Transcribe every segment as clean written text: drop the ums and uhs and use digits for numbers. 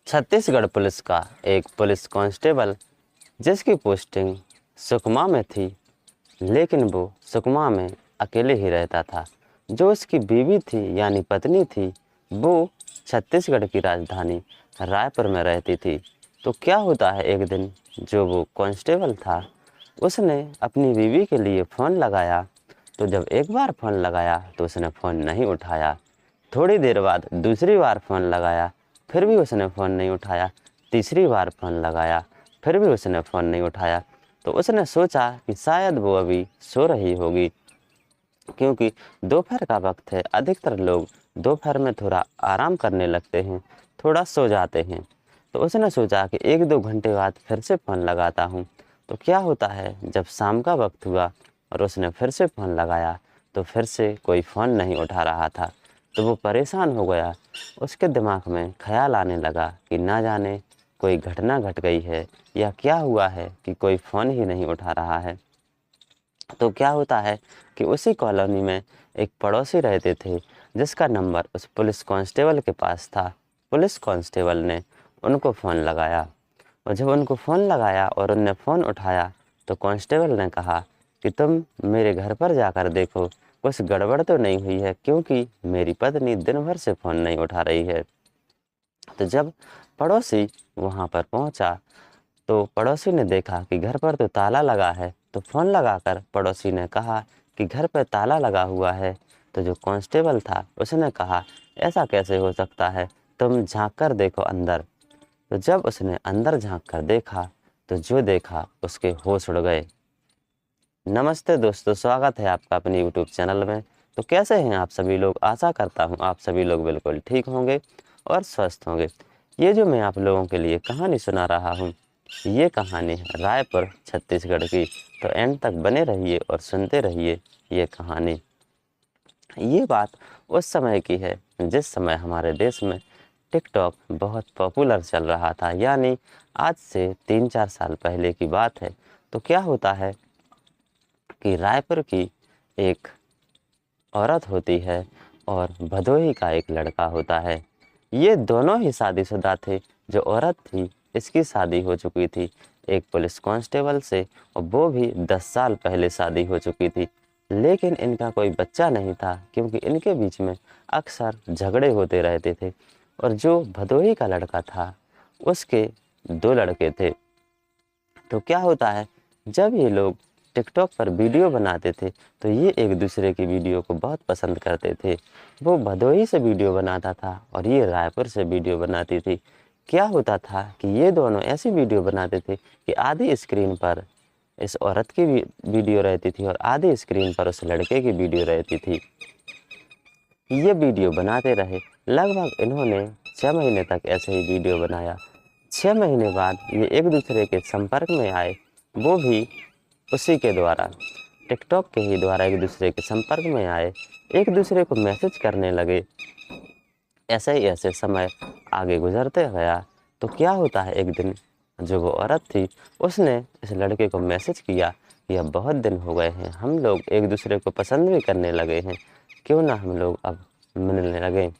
Chhattisgarh police का एक police constable जिसकी पोस्टिंग सुकमा में थी, लेकिन वो सुकमा में अकेले ही रहता था। जो उसकी बीवी थी यानी पत्नी थी, वो छत्तीसगढ़ की राजधानी रायपुर में रहती थी। तो क्या होता है, एक दिन जो वो कांस्टेबल था उसने अपनी बीवी के लिए फ़ोन लगाया। तो जब एक बार फ़ोन लगाया तो उसने फ़ोन नहीं उठाया। थोड़ी देर बाद दूसरी बार फ़ोन लगाया, फिर भी उसने फ़ोन नहीं उठाया। तीसरी बार फ़ोन लगाया, फिर भी उसने फ़ोन नहीं उठाया। तो उसने सोचा कि शायद वो अभी सो रही होगी, क्योंकि दोपहर का वक्त है। अधिकतर लोग दोपहर में थोड़ा आराम करने लगते हैं, थोड़ा सो जाते हैं। तो उसने सोचा कि 1-2 घंटे बाद फिर से फ़ोन लगाता हूँ। तो क्या होता है, जब शाम का वक्त हुआ और उसने फिर से फ़ोन लगाया तो फिर से कोई फ़ोन नहीं उठा रहा था। तो वो परेशान हो गया। उसके दिमाग में ख़्याल आने लगा कि ना जाने कोई घटना घट गई है या क्या हुआ है कि कोई फ़ोन ही नहीं उठा रहा है। तो क्या होता है कि उसी कॉलोनी में एक पड़ोसी रहते थे, जिसका नंबर उस पुलिस कांस्टेबल के पास था। पुलिस कांस्टेबल ने उनको फ़ोन लगाया, और जब उनको फ़ोन लगाया और उनने फ़ोन उठाया तो कांस्टेबल ने कहा कि तुम मेरे घर पर जाकर देखो, कुछ गड़बड़ तो नहीं हुई है, क्योंकि मेरी पत्नी दिन भर से फ़ोन नहीं उठा रही है। तो जब पड़ोसी वहाँ पर पहुँचा तो पड़ोसी ने देखा कि घर पर तो ताला लगा है। तो फ़ोन लगाकर पड़ोसी ने कहा कि घर पर ताला लगा हुआ है। तो जो कांस्टेबल था उसने कहा, ऐसा कैसे हो सकता है, तुम झांक कर देखो अंदर। तो जब उसने अंदर झांक कर देखा तो जो देखा उसके होश उड़ गए। नमस्ते दोस्तों, स्वागत है आपका अपने यूट्यूब चैनल में। तो कैसे हैं आप सभी लोग? आशा करता हूँ आप सभी लोग बिल्कुल ठीक होंगे और स्वस्थ होंगे। ये जो मैं आप लोगों के लिए कहानी सुना रहा हूँ, ये कहानी है रायपुर छत्तीसगढ़ की। तो एंड तक बने रहिए और सुनते रहिए ये कहानी। ये बात उस समय की है जिस समय हमारे देश में टिकटॉक बहुत पॉपुलर चल रहा था, यानी आज से 3-4 साल पहले की बात है। तो क्या होता है कि रायपुर की एक औरत होती है और भदोही का एक लड़का होता है। ये दोनों ही शादीशुदा थे। जो औरत थी, इसकी शादी हो चुकी थी एक पुलिस कांस्टेबल से, और वो भी 10 साल पहले शादी हो चुकी थी। लेकिन इनका कोई बच्चा नहीं था, क्योंकि इनके बीच में अक्सर झगड़े होते रहते थे। और जो भदोही का लड़का था, उसके 2 लड़के थे। तो क्या होता है, जब ये लोग टिकटॉक पर वीडियो बनाते थे तो ये एक दूसरे की वीडियो को बहुत पसंद करते थे। वो भदोही से वीडियो बनाता था और ये रायपुर से वीडियो बनाती थी। क्या होता था कि ये दोनों ऐसी वीडियो बनाते थे कि आधी स्क्रीन पर इस औरत की वीडियो रहती थी और आधी स्क्रीन पर उस लड़के की वीडियो रहती थी। ये वीडियो बनाते रहे। लगभग इन्होंने 6 महीने तक ऐसे ही वीडियो बनाया। 6 महीने बाद ये एक दूसरे के संपर्क में आए, वो भी उसी के द्वारा, टिकटॉक के ही द्वारा एक दूसरे के संपर्क में आए, एक दूसरे को मैसेज करने लगे। ऐसे ही ऐसे समय आगे गुजरते गया। तो क्या होता है, एक दिन जो वो औरत थी उसने इस लड़के को मैसेज किया कि अब बहुत दिन हो गए हैं, हम लोग एक दूसरे को पसंद भी करने लगे हैं, क्यों ना हम लोग अब मिलने लगे।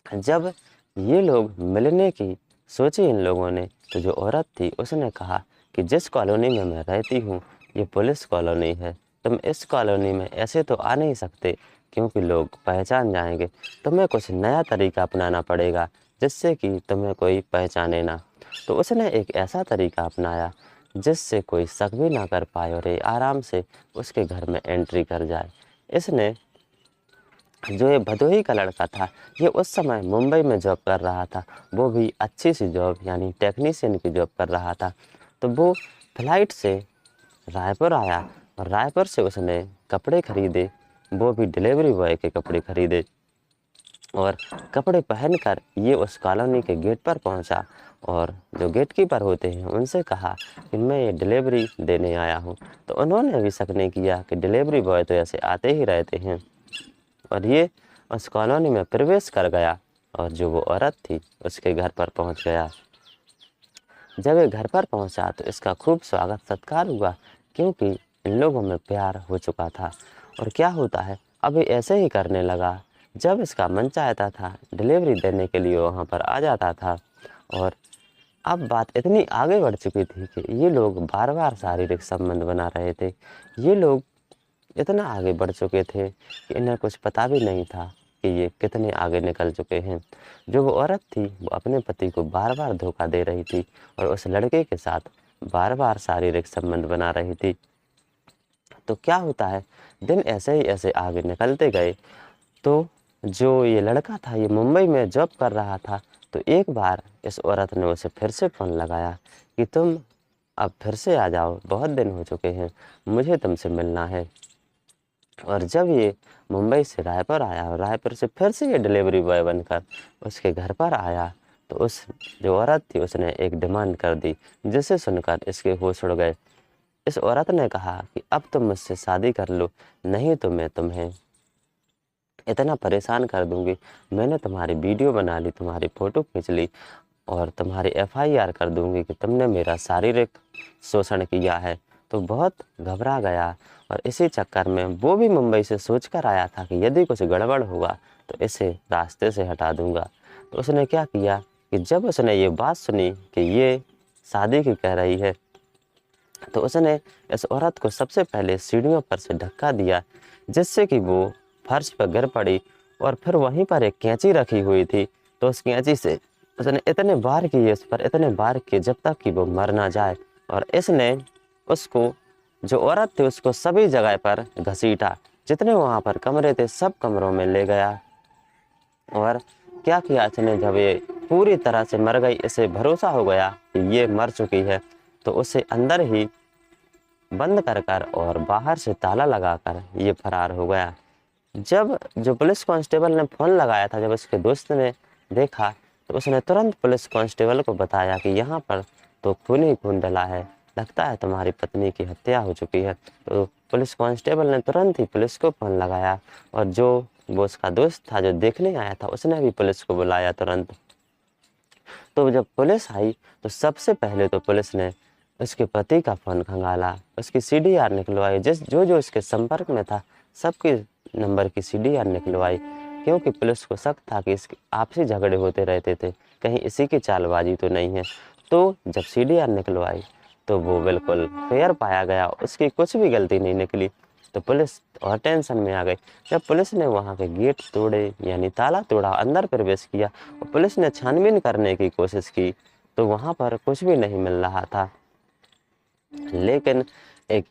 जब ये लोग मिलने की सोची इन लोगों ने, तो जो औरत थी उसने कहा कि जिस कॉलोनी में मैं रहती हूँ ये पुलिस कॉलोनी है, तुम इस कॉलोनी में ऐसे तो आ नहीं सकते, क्योंकि लोग पहचान जाएंगे। तुम्हें कुछ नया तरीका अपनाना पड़ेगा जिससे कि तुम्हें कोई पहचाने ना। तो उसने एक ऐसा तरीका अपनाया जिससे कोई शक भी ना कर पाए और ये आराम से उसके घर में एंट्री कर जाए। इसने, जो ये भदोही का लड़का था, ये उस समय मुंबई में जॉब कर रहा था, वो भी अच्छी सी जॉब यानी टेक्नीशियन की जॉब कर रहा था। तो वो फ्लाइट से रायपुर आया और रायपुर से उसने कपड़े खरीदे, वो भी डिलीवरी बॉय के कपड़े खरीदे, और कपड़े पहनकर ये उस कॉलोनी के गेट पर पहुंचा। और जो गेट कीपर होते हैं उनसे कहा कि मैं ये डिलीवरी देने आया हूं। तो उन्होंने भी शक नहीं किया कि डिलीवरी बॉय तो ऐसे आते ही रहते हैं, और ये उस कॉलोनी में प्रवेश कर गया और जो वो औरत थी उसके घर पर पहुंच गया। जब ये घर पर पहुंचा तो इसका खूब स्वागत सत्कार हुआ, क्योंकि इन लोगों में प्यार हो चुका था। और क्या होता है, अब ये ऐसे ही करने लगा। जब इसका मन चाहता था डिलीवरी देने के लिए वहाँ पर आ जाता था, और अब बात इतनी आगे बढ़ चुकी थी कि ये लोग बार बार शारीरिक संबंध बना रहे थे। ये लोग इतना आगे बढ़ चुके थे कि इन्हें कुछ पता भी नहीं था कि ये कितने आगे निकल चुके हैं। जो वो औरत थी वो अपने पति को बार बार धोखा दे रही थी और उस लड़के के साथ बार बार शारीरिक संबंध बना रही थी। तो क्या होता है, दिन ऐसे ही ऐसे आगे निकलते गए। तो जो ये लड़का था ये मुंबई में जॉब कर रहा था। तो एक बार इस औरत ने उसे फिर से फ़ोन लगाया कि तुम अब फिर से आ जाओ, बहुत दिन हो चुके हैं, मुझे तुमसे मिलना है। और जब ये मुंबई से रायपुर आया और रायपुर से फिर से ये डिलीवरी बॉय बनकर उसके घर पर आया, तो उस जो औरत थी उसने एक डिमांड कर दी, जिसे सुनकर इसके होश उड़ गए। इस औरत ने कहा कि अब तुम मुझसे शादी कर लो, नहीं तो मैं तुम्हें इतना परेशान कर दूंगी। मैंने तुम्हारी वीडियो बना ली, तुम्हारी फ़ोटो खींच ली और तुम्हारी एफआईआर कर दूंगी कि तुमने मेरा शारीरिक शोषण किया है। तो बहुत घबरा गया और इसी चक्कर में वो भी मुंबई से सोच कर आया था कि यदि कुछ गड़बड़ हुआ तो इसे रास्ते से हटा दूंगा। तो उसने क्या किया कि जब उसने ये बात सुनी कि ये शादी की कह रही है, तो उसने इस औरत को सबसे पहले सीढ़ियों पर से धक्का दिया, जिससे कि वो फर्श पर गिर पड़ी। और फिर वहीं पर एक कैंची रखी हुई थी, तो उस कैंची से उसने इतने बार किए इस पर, इतने बार किए जब तक कि वो मर ना जाए। और इसने उसको, जो औरत थी उसको सभी जगह पर घसीटा, जितने वहाँ पर कमरे थे सब कमरों में ले गया। और क्या किया इसने, जब ये पूरी तरह से मर गई, इसे भरोसा हो गया कि ये मर चुकी है, तो उसे अंदर ही बंद कर कर और बाहर से ताला लगाकर ये फरार हो गया। जब जो पुलिस कांस्टेबल ने फ़ोन लगाया था, जब उसके दोस्त ने देखा, तो उसने तुरंत पुलिस कांस्टेबल को बताया कि यहाँ पर तो खून ही खून डला है, लगता है तुम्हारी पत्नी की हत्या हो चुकी है। तो पुलिस कांस्टेबल ने तुरंत ही पुलिस को फ़ोन लगाया और जो वो उसका दोस्त था जो देखने आया था उसने भी पुलिस को बुलाया तुरंत। तो जब पुलिस आई तो सबसे पहले तो पुलिस ने उसके पति का फ़ोन खंगाला, उसकी सीडीआर निकलवाई, जो उसके संपर्क में था सबके नंबर की सीडीआर निकलवाई, क्योंकि पुलिस को शक था कि इसके आपसी झगड़े होते रहते थे, कहीं इसी की चालबाजी तो नहीं है। तो जब सीडीआर निकलवाई तो वो बिल्कुल फेयर पाया गया, उसकी कुछ भी गलती नहीं निकली। तो पुलिस और टेंशन में आ गई। जब पुलिस ने वहाँ के गेट तोड़े, यानी ताला तोड़ा, अंदर प्रवेश किया और पुलिस ने छानबीन करने की कोशिश की, तो वहाँ पर कुछ भी नहीं मिल रहा था। लेकिन एक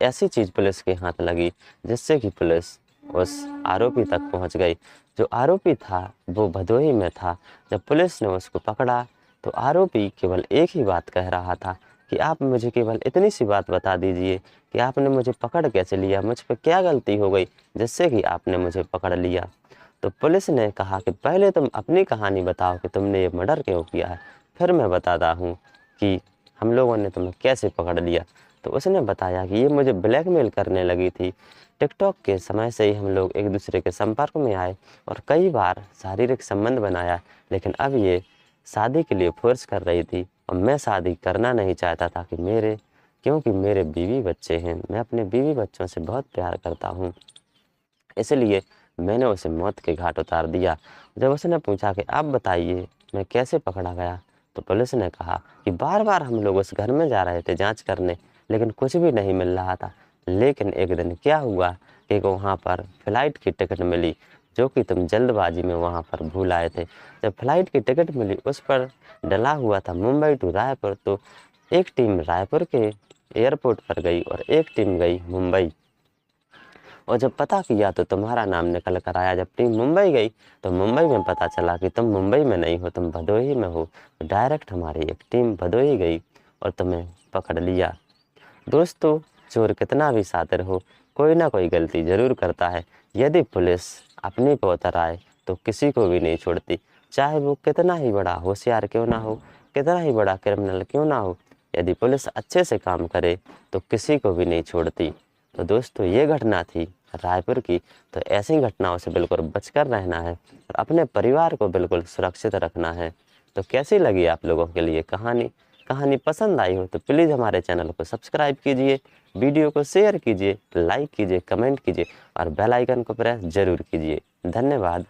ऐसी चीज़ पुलिस के हाथ लगी जिससे कि पुलिस उस आरोपी तक पहुंच गई। जो आरोपी था वो भदोही में था। जब पुलिस ने उसको पकड़ा तो आरोपी केवल एक ही बात कह रहा था कि आप मुझे केवल इतनी सी बात बता दीजिए कि आपने मुझे पकड़ कैसे लिया, मुझ पर क्या गलती हो गई जिससे कि आपने मुझे पकड़ लिया। तो पुलिस ने कहा कि पहले तुम अपनी कहानी बताओ कि तुमने ये मर्डर क्यों किया है, फिर मैं बताता हूँ कि हम लोगों ने तुम्हें कैसे पकड़ लिया। तो उसने बताया कि ये मुझे ब्लैकमेल करने लगी थी। टिकटॉक के समय से ही हम लोग एक दूसरे के संपर्क में आए और कई बार शारीरिक संबंध बनाया, लेकिन अब ये शादी के लिए फोर्स कर रही थी और मैं शादी करना नहीं चाहता था क्योंकि मेरे बीवी बच्चे हैं, मैं अपने बीवी बच्चों से बहुत प्यार करता हूँ, इसलिए मैंने उसे मौत के घाट उतार दिया। जब उसने पूछा कि आप बताइए मैं कैसे पकड़ा गया, तो पुलिस ने कहा कि बार बार हम लोग उस घर में जा रहे थे जांच करने, लेकिन कुछ भी नहीं मिल रहा था। लेकिन एक दिन क्या हुआ कि वहाँ पर फ़्लाइट की टिकट मिली, जो कि तुम जल्दबाजी में वहाँ पर भूल आए थे। जब फ़्लाइट की टिकट मिली उस पर डला हुआ था मुंबई टू रायपुर। तो एक टीम रायपुर के एयरपोर्ट पर गई और एक टीम गई मुंबई, और जब पता किया तो तुम्हारा नाम निकल कर आया। जब टीम मुंबई गई तो मुंबई में पता चला कि तुम मुंबई में नहीं हो, तुम भदोही में हो। तो डायरेक्ट हमारी एक टीम भदोही गई और तुम्हें पकड़ लिया। दोस्तों, चोर कितना भी शातिर हो, कोई ना कोई गलती ज़रूर करता है। यदि पुलिस अपनी पे उतर आए तो किसी को भी नहीं छोड़ती, चाहे वो कितना ही बड़ा होशियार क्यों ना हो, कितना ही बड़ा क्रिमिनल क्यों ना हो। यदि पुलिस अच्छे से काम करे तो किसी को भी नहीं छोड़ती। तो दोस्तों, ये घटना थी रायपुर की। तो ऐसी घटनाओं से बिल्कुल बचकर रहना है और अपने परिवार को बिल्कुल सुरक्षित रखना है। तो कैसी लगी आप लोगों के लिए कहानी पसंद आई हो तो प्लीज़ हमारे चैनल को सब्सक्राइब कीजिए, वीडियो को शेयर कीजिए, लाइक कीजिए, कमेंट कीजिए और बेल आइकन को प्रेस ज़रूर कीजिए। धन्यवाद।